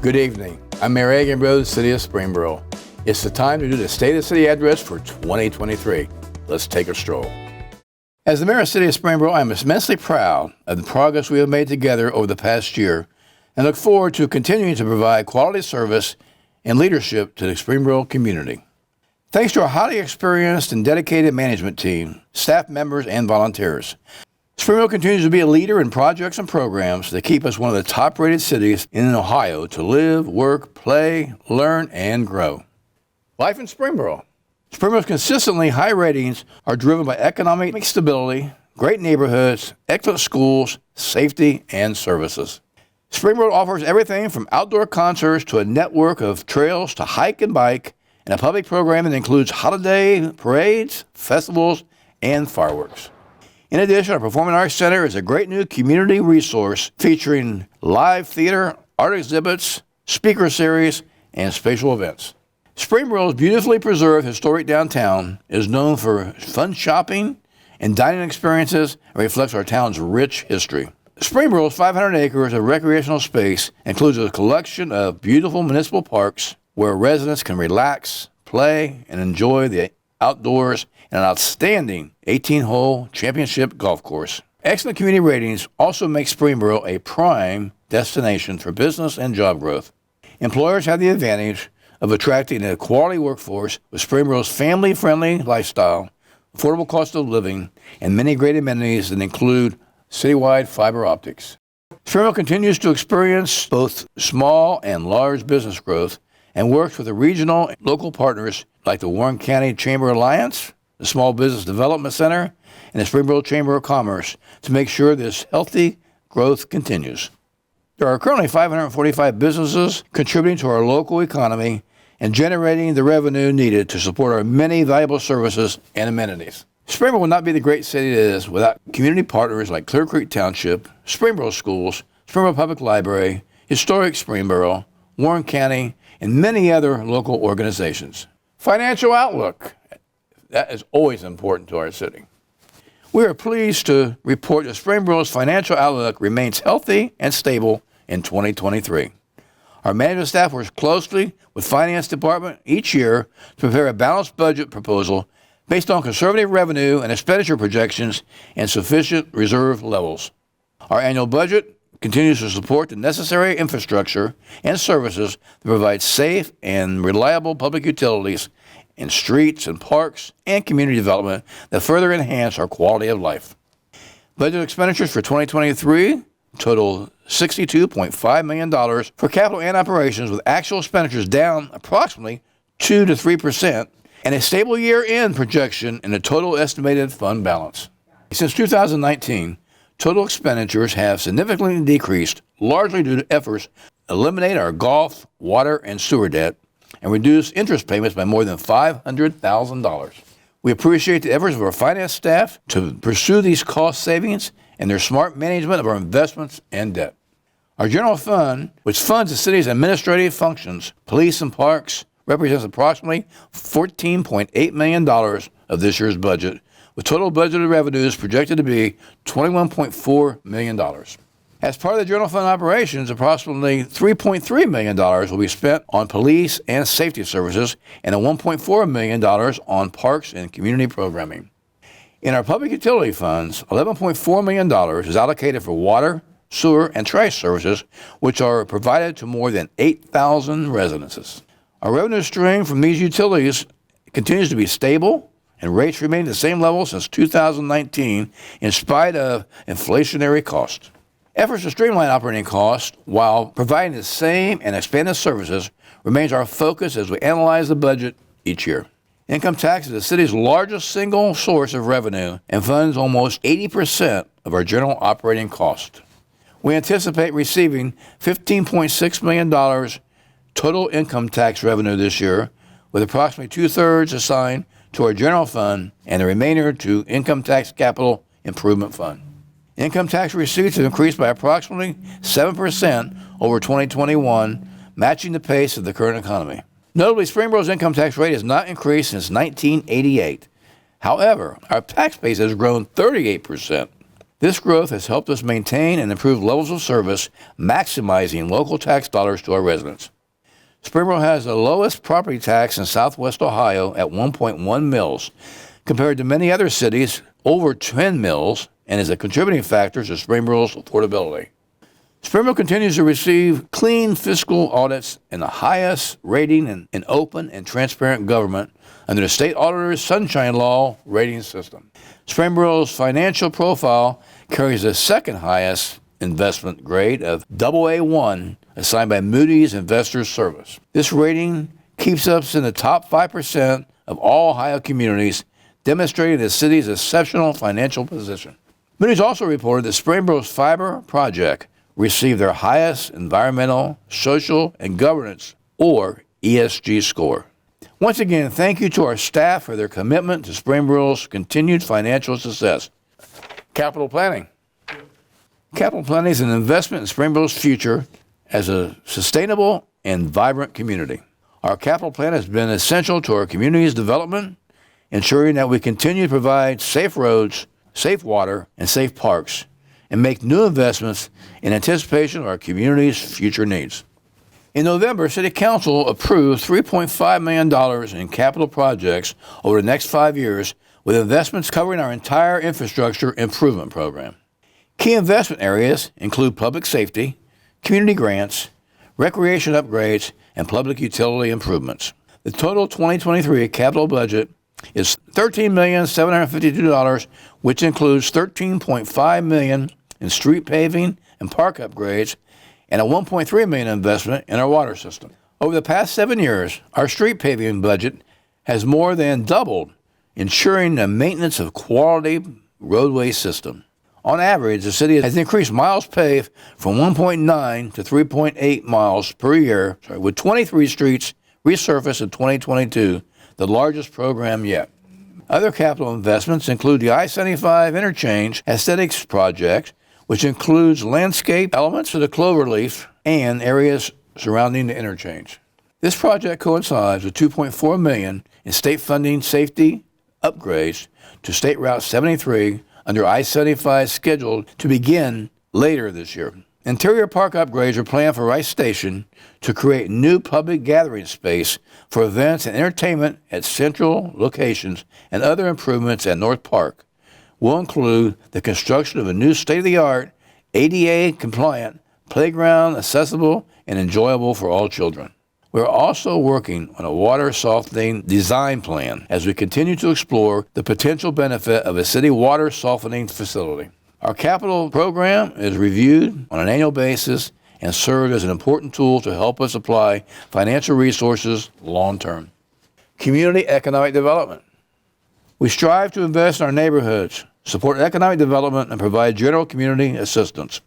Good evening. I'm Mayor Agenbroad, City of Springboro. It's the time to do the State of the City address for 2023. Let's take a stroll. As the Mayor of the City of Springboro, I'm immensely proud of the progress we have made together over the past year and look forward to continuing to provide quality service and leadership to the Springboro community. Thanks to our highly experienced and dedicated management team, staff members, and volunteers, Springboro continues to be a leader in projects and programs that keep us one of the top-rated cities in Ohio to live, work, play, learn, and grow. Life in Springboro. Springboro's consistently high ratings are driven by economic stability, great neighborhoods, excellent schools, safety, and services. Springboro offers everything from outdoor concerts to a network of trails to hike and bike, and a public program that includes holiday parades, festivals, and fireworks. In addition, our Performing Arts Center is a great new community resource featuring live theater, art exhibits, speaker series, and special events. Springboro's beautifully preserved historic downtown is known for fun shopping and dining experiences and reflects our town's rich history. Springboro's 500 acres of recreational space includes a collection of beautiful municipal parks where residents can relax, play, and enjoy the outdoors, and an outstanding 18-hole championship golf course. Excellent community ratings also make Springboro a prime destination for business and job growth. Employers have the advantage of attracting a quality workforce with Springboro's family-friendly lifestyle, affordable cost of living, and many great amenities that include citywide fiber optics. Springboro continues to experience both small and large business growth and works with the regional and local partners like the Warren County Chamber Alliance, the Small Business Development Center, and the Springboro Chamber of Commerce to make sure this healthy growth continues. There are currently 545 businesses contributing to our local economy and generating the revenue needed to support our many valuable services and amenities. Springboro would not be the great city it is without community partners like Clear Creek Township, Springboro Schools, Springboro Public Library, Historic Springboro, Warren County, and many other local organizations. Financial outlook. That is always important to our city. We are pleased to report that Springboro's financial outlook remains healthy and stable in 2023. Our management staff works closely with Finance Department each year to prepare a balanced budget proposal based on conservative revenue and expenditure projections and sufficient reserve levels. Our annual budget continues to support the necessary infrastructure and services to provide safe and reliable public utilities in streets and parks and community development that further enhance our quality of life. Budget expenditures for 2023 total $62.5 million for capital and operations, with actual expenditures down approximately 2 to 3% and a stable year-end projection in the total estimated fund balance. Since 2019, total expenditures have significantly decreased, largely due to efforts to eliminate our golf, water, and sewer debt and reduce interest payments by more than $500,000. We appreciate the efforts of our finance staff to pursue these cost savings and their smart management of our investments and debt. Our general fund, which funds the city's administrative functions, police and parks, represents approximately $14.8 million of this year's budget, with total budgeted revenues projected to be $21.4 million. As part of the general fund operations, approximately $3.3 million will be spent on police and safety services and $1.4 million on parks and community programming. In our public utility funds, $11.4 million is allocated for water, sewer, and trash services, which are provided to more than 8,000 residences. Our revenue stream from these utilities continues to be stable, and rates remain at the same level since 2019 in spite of inflationary costs. Efforts to streamline operating costs while providing the same and expanded services remains our focus as we analyze the budget each year. Income tax is the city's largest single source of revenue and funds almost 80% of our general operating cost. We anticipate receiving $15.6 million total income tax revenue this year, with approximately two-thirds assigned to our general fund and the remainder to Income Tax Capital Improvement Fund. Income tax receipts have increased by approximately 7% over 2021, matching the pace of the current economy. Notably, Springboro's income tax rate has not increased since 1988. However, our tax base has grown 38%. This growth has helped us maintain and improve levels of service, maximizing local tax dollars to our residents. Springboro has the lowest property tax in Southwest Ohio at 1.1 mills, compared to many other cities over 10 mills, and is a contributing factor to Springboro's affordability. Springboro continues to receive clean fiscal audits and the highest rating in open and transparent government under the state auditor's Sunshine Law rating system. Springboro's financial profile carries the second highest investment grade of AA1 assigned by Moody's Investors Service. This rating keeps us in the top 5% of all Ohio communities, demonstrating the city's exceptional financial position. Moody's also reported that Springboro's fiber project received their highest environmental, social, and governance, or ESG score. Once again, thank you to our staff for their commitment to Springboro's continued financial success. Capital planning. Capital planning is an investment in Springboro's future as a sustainable and vibrant community. Our capital plan has been essential to our community's development, ensuring that we continue to provide safe roads, safe water, and safe parks, and make new investments in anticipation of our community's future needs. In November, City Council approved $3.5 million in capital projects over the next 5 years, with investments covering our entire infrastructure improvement program. Key investment areas include public safety, community grants, recreation upgrades, and public utility improvements. The total 2023 capital budget is $13,752,000, which includes $13.5 million in street paving and park upgrades, and a $1.3 million investment in our water system. Over the past 7 years, our street paving budget has more than doubled, ensuring the maintenance of quality roadway system. On average, the city has increased miles paved from 1.9 to 3.8 miles per year, with 23 streets resurfaced in 2022, the largest program yet. Other capital investments include the I-75 interchange aesthetics project, which includes landscape elements of the cloverleaf and areas surrounding the interchange. This project coincides with $2.4 million in state funding safety upgrades to State Route 73 under I-75 scheduled to begin later this year. Interior park upgrades are planned for Rice Station to create new public gathering space for events and entertainment at central locations, and other improvements at North Park will include the construction of a new state-of-the-art, ADA-compliant playground accessible and enjoyable for all children. We are also working on a water softening design plan as we continue to explore the potential benefit of a city water softening facility. Our capital program is reviewed on an annual basis and serves as an important tool to help us apply financial resources long-term. Community economic development. We strive to invest in our neighborhoods, support economic development, and provide general community assistance.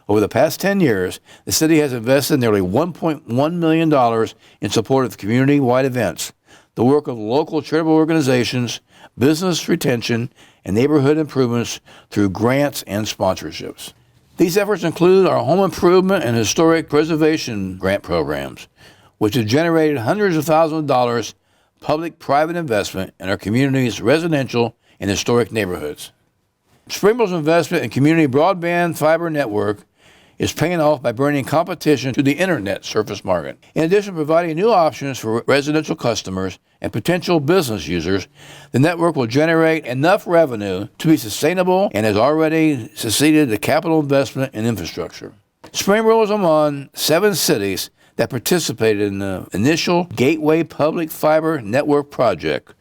Over the past 10 years, the city has invested nearly $1.1 million in support of community-wide events, the work of local charitable organizations, business retention, and neighborhood improvements through grants and sponsorships. These efforts include our home improvement and historic preservation grant programs, which have generated hundreds of thousands of dollars public-private investment in our community's residential and historic neighborhoods. Springboro's investment in community broadband fiber network is paying off by bringing competition to the internet surface market. In addition to providing new options for residential customers and potential business users, the network will generate enough revenue to be sustainable and has already succeeded the capital investment in infrastructure. Springboro is among 7 cities that participated in the initial Gateway Public Fiber Network project,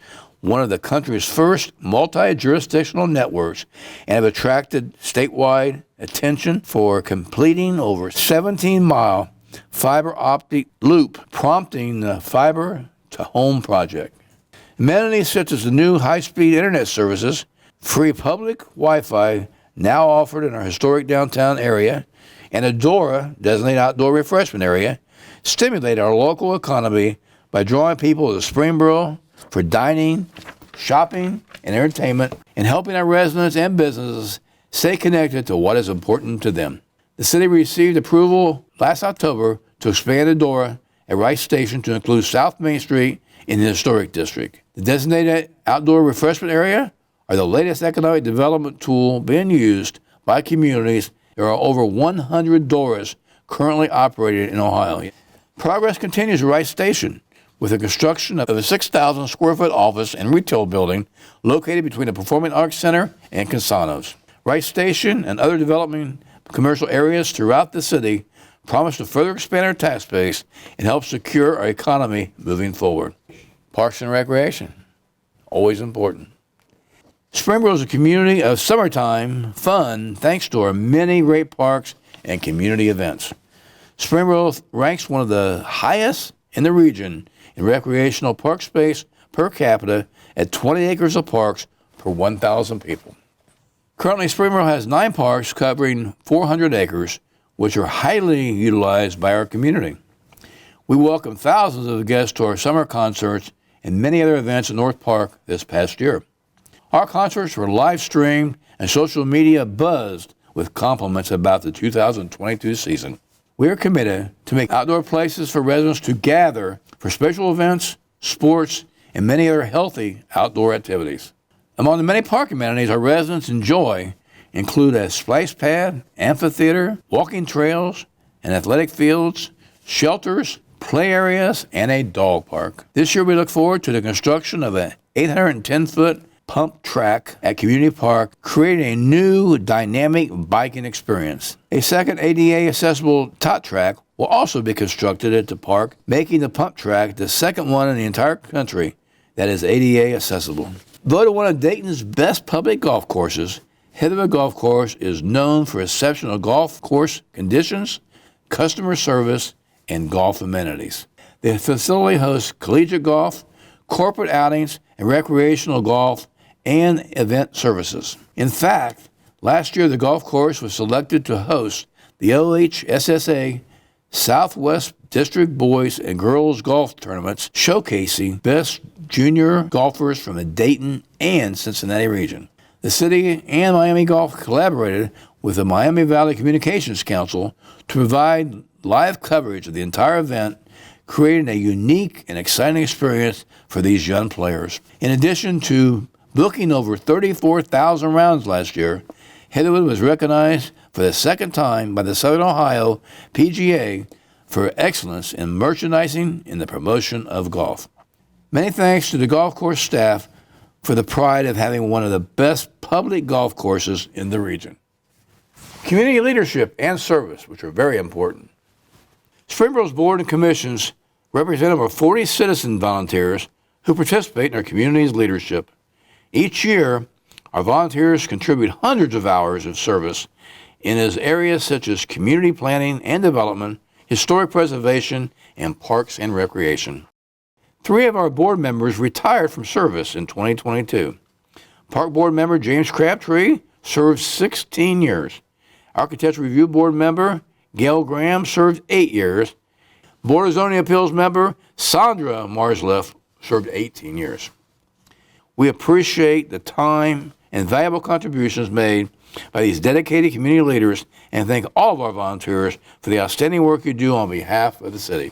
one of the country's first multi-jurisdictional networks, and have attracted statewide attention for completing over 17-mile fiber optic loop, prompting the Fiber to Home project. Amenities such as the new high-speed internet services, free public Wi-Fi now offered in our historic downtown area, and a DORA, designated outdoor refreshment area, stimulate our local economy by drawing people to Springboro for dining, shopping, and entertainment, and helping our residents and businesses stay connected to what is important to them. The city received approval last October to expand the DORA at Rice Station to include South Main Street in the Historic District. The designated outdoor refreshment area are the latest economic development tool being used by communities. There are over 100 doors currently operated in Ohio. Progress continues at Rice Station with the construction of a 6,000 square foot office and retail building located between the Performing Arts Center and Casanos. Rice Station and other developing commercial areas throughout the city promise to further expand our tax base and help secure our economy moving forward. Parks and recreation, always important. Springboro is a community of summertime fun thanks to our many great parks and community events. Springboro ranks one of the highest in the region in recreational park space per capita at 20 acres of parks per 1,000 people. Currently, Springboro has 9 parks covering 400 acres, which are highly utilized by our community. We welcome thousands of guests to our summer concerts and many other events in North Park this past year. Our concerts were live streamed and social media buzzed with compliments about the 2022 season. We are committed to make outdoor places for residents to gather for special events, sports, and many other healthy outdoor activities. Among the many park amenities our residents enjoy include a splash pad, amphitheater, walking trails, and athletic fields, shelters, play areas, and a dog park. This year we look forward to the construction of an 810-foot pump track at Community Park, creating a new dynamic biking experience. A second ADA accessible tot track will also be constructed at the park, making the pump track the second one in the entire country that is ADA accessible. Voted one of Dayton's best public golf courses, Heatherwood Golf Course is known for exceptional golf course conditions, customer service, and golf amenities. The facility hosts collegiate golf, corporate outings, and recreational golf and event services. In fact, last year the golf course was selected to host the OHSSA Southwest District Boys and Girls Golf Tournaments, showcasing best junior golfers from the Dayton and Cincinnati region. The city and Miami Golf collaborated with the Miami Valley Communications Council to provide live coverage of the entire event, creating a unique and exciting experience for these young players. In addition to booking over 34,000 rounds last year, Heatherwood was recognized for the second time by the Southern Ohio PGA for excellence in merchandising and the promotion of golf. Many thanks to the golf course staff for the pride of having one of the best public golf courses in the region. Community leadership and service, which are very important. Springboro's board and commissions represent over 40 citizen volunteers who participate in our community's leadership. Each year, our volunteers contribute hundreds of hours of service in areas such as community planning and development, historic preservation, and parks and recreation. 3 of our board members retired from service in 2022. Park Board member James Crabtree served 16 years. Architecture Review Board member Gail Graham served 8 years. Board of Zoning Appeals member Sandra Marsleff served 18 years. We appreciate the time and valuable contributions made by these dedicated community leaders and thank all of our volunteers for the outstanding work you do on behalf of the city.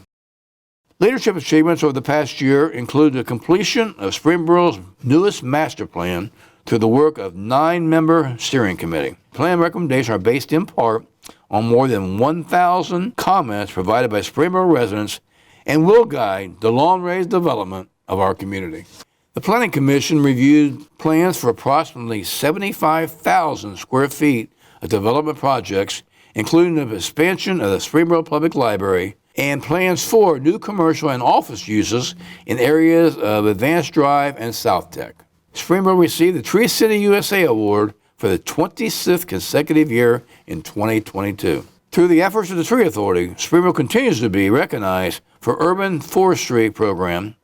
Leadership achievements over the past year include the completion of Springboro's newest master plan through the work of 9-member steering committee. Plan recommendations are based in part on more than 1,000 comments provided by Springboro residents and will guide the long-range development of our community. The Planning Commission reviewed plans for approximately 75,000 square feet of development projects, including the expansion of the Springboro Public Library and plans for new commercial and office uses in areas of Advanced Drive and South Tech. Springboro received the Tree City USA Award for the 26th consecutive year in 2022. Through the efforts of the Tree Authority, Springboro continues to be recognized for urban forestry program,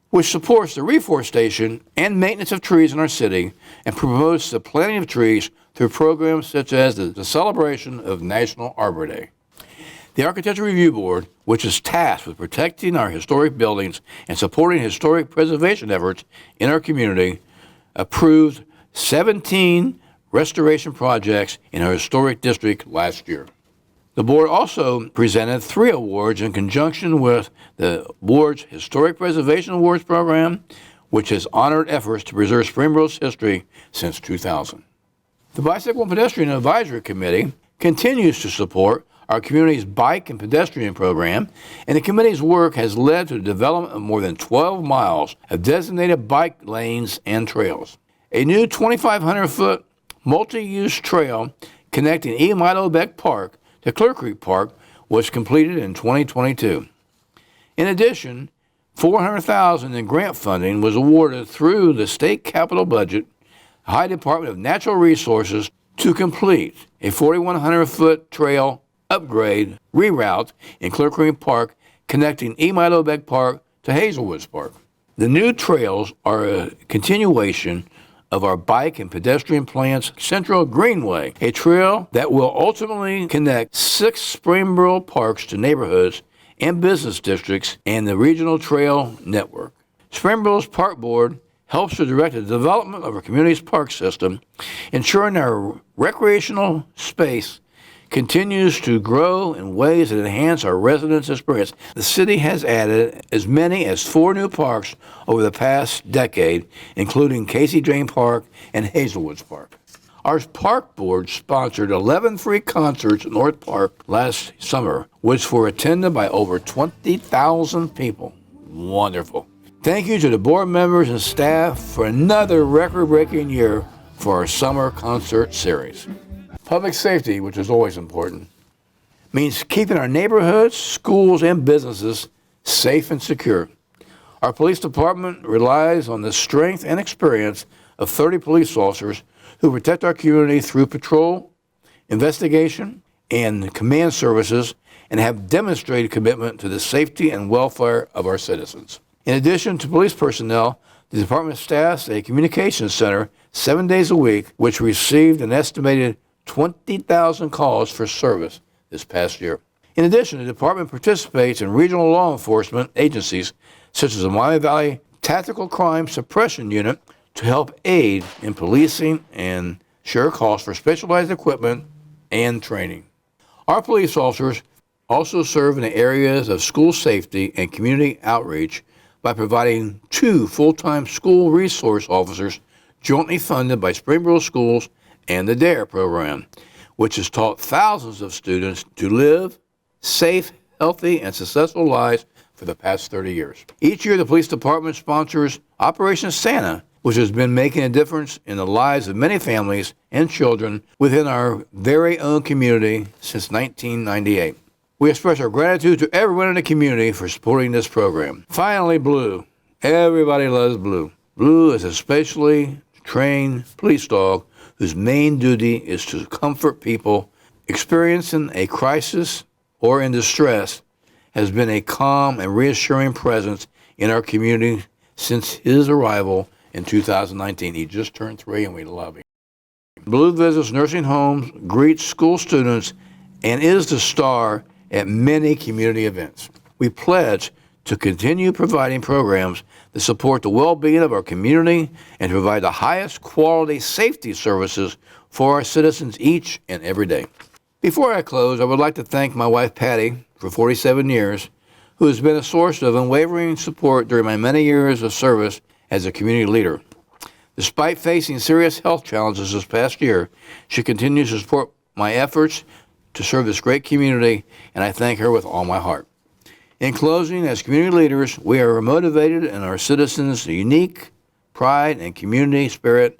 which supports the reforestation and maintenance of trees in our city and promotes the planting of trees through programs such as the celebration of National Arbor Day. The Architecture Review Board, which is tasked with protecting our historic buildings and supporting historic preservation efforts in our community, approved 17 restoration projects in our historic district last year. The board also presented 3 awards in conjunction with the board's Historic Preservation Awards program, which has honored efforts to preserve Springboro's history since 2000. The Bicycle and Pedestrian Advisory Committee continues to support our community's bike and pedestrian program, and the committee's work has led to the development of more than 12 miles of designated bike lanes and trails. A new 2,500-foot multi-use trail connecting E. Milo Beck Park to Clear Creek Park was completed in 2022. In addition, $400,000 in grant funding was awarded through the state capital budget, High Department of Natural Resources, to complete a 4,100-foot trail upgrade reroute in Clear Creek Park connecting E. Milo Beck Park to Hazelwoods Park. The new trails are a continuation of our bike and pedestrian plan's Central Greenway, a trail that will ultimately connect 6 Springboro parks to neighborhoods and business districts and the regional trail network. Springboro's Park Board helps to direct the development of our community's park system, ensuring our recreational space continues to grow in ways that enhance our residents' experience. The city has added as many as 4 new parks over the past decade, including Casey Jane Park and Hazelwoods Park. Our park board sponsored 11 free concerts at North Park last summer, which were attended by over 20,000 people. Wonderful. Thank you to the board members and staff for another record-breaking year for our summer concert series. Public safety, which is always important, means keeping our neighborhoods, schools, and businesses safe and secure. Our police department relies on the strength and experience of 30 police officers who protect our community through patrol, investigation, and command services, and have demonstrated commitment to the safety and welfare of our citizens. In addition to police personnel, the department staffs a communications center 7 days a week, which received an estimated 20,000 calls for service this past year. In addition, the department participates in regional law enforcement agencies such as the Miami Valley Tactical Crime Suppression Unit to help aid in policing and share costs for specialized equipment and training. Our police officers also serve in the areas of school safety and community outreach by providing 2 full-time school resource officers jointly funded by Springboro Schools and the DARE program, which has taught thousands of students to live safe, healthy, and successful lives for the past 30 years. Each year, the police department sponsors Operation Santa, which has been making a difference in the lives of many families and children within our very own community since 1998. We express our gratitude to everyone in the community for supporting this program. Finally, Blue. Everybody loves Blue. Blue is a specially trained police dog whose main duty is to comfort people experiencing a crisis or in distress, has been a calm and reassuring presence in our community since his arrival in 2019. He just turned 3 and we love him. Blue visits nursing homes, greets school students, and is the star at many community events. We pledge to continue providing programs that support the well-being of our community and to provide the highest quality safety services for our citizens each and every day. Before I close, I would like to thank my wife, Patty, for 47 years, who has been a source of unwavering support during my many years of service as a community leader. Despite facing serious health challenges this past year, she continues to support my efforts to serve this great community, and I thank her with all my heart. In closing, as community leaders, we are motivated in our citizens' unique pride and community spirit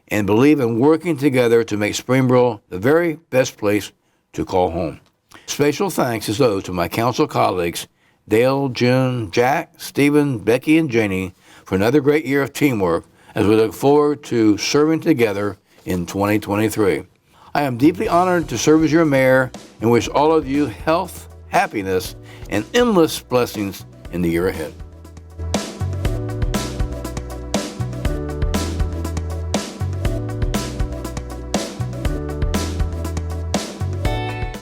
and believe in working together to make Springboro the very best place to call home. Special thanks is owed to my council colleagues, Dale, June, Jack, Stephen, Becky, and Janie, for another great year of teamwork as we look forward to serving together in 2023. I am deeply honored to serve as your mayor and wish all of you health, happiness, and endless blessings in the year ahead.